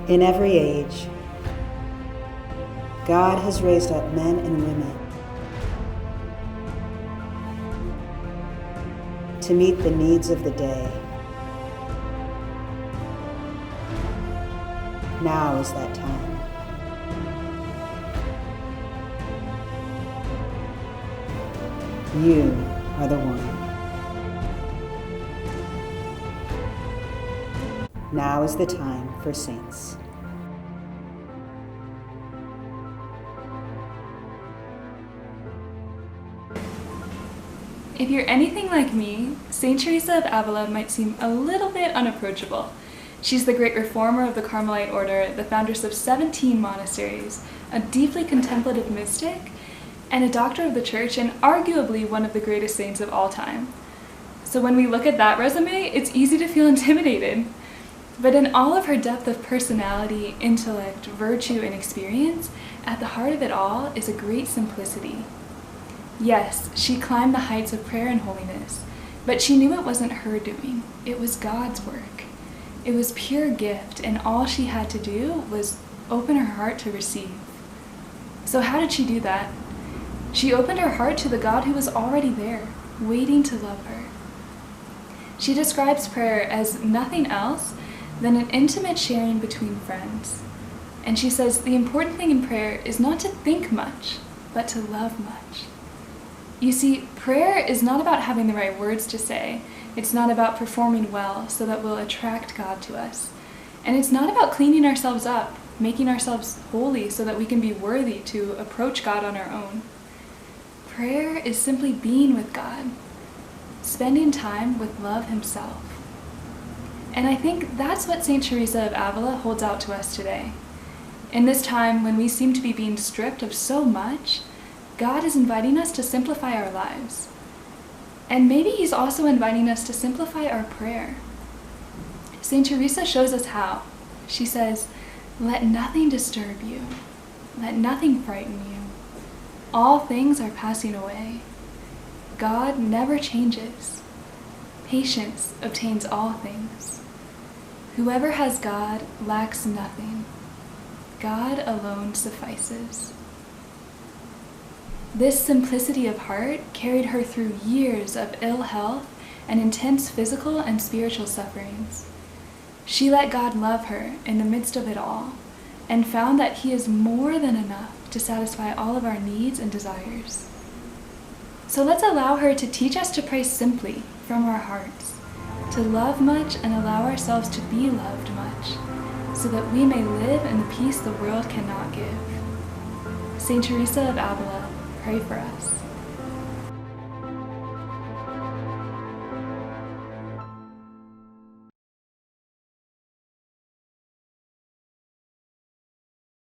In every age, God has raised up men and women to meet the needs of the day. Now is that time. You are the one. Now is the time for saints. If you're anything like me, St. Teresa of Avila might seem a little bit unapproachable. She's the great reformer of the Carmelite order, the foundress of 17 monasteries, a deeply contemplative mystic, and a doctor of the church, and arguably one of the greatest saints of all time. So when we look at that resume, it's easy to feel intimidated. But in all of her depth of personality, intellect, virtue, and experience, at the heart of it all is a great simplicity. Yes, she climbed the heights of prayer and holiness, but she knew it wasn't her doing. It was God's work. It was pure gift, and all she had to do was open her heart to receive. So how did she do that? She opened her heart to the God who was already there, waiting to love her. She describes prayer as nothing else than an intimate sharing between friends. And she says the important thing in prayer is not to think much, but to love much. You see, prayer is not about having the right words to say. It's not about performing well so that we'll attract God to us. And it's not about cleaning ourselves up, making ourselves holy so that we can be worthy to approach God on our own. Prayer is simply being with God, spending time with love himself. And I think that's what St. Teresa of Avila holds out to us today. In this time when we seem to be being stripped of so much, God is inviting us to simplify our lives. And maybe he's also inviting us to simplify our prayer. St. Teresa shows us how. She says, "Let nothing disturb you. Let nothing frighten you. All things are passing away. God never changes. Patience obtains all things. Whoever has God lacks nothing. God alone suffices." This simplicity of heart carried her through years of ill health and intense physical and spiritual sufferings. She let God love her in the midst of it all, and found that he is more than enough to satisfy all of our needs and desires. So let's allow her to teach us to pray simply from our hearts, to love much and allow ourselves to be loved much, so that we may live in the peace the world cannot give. St. Teresa of Avila, pray for us.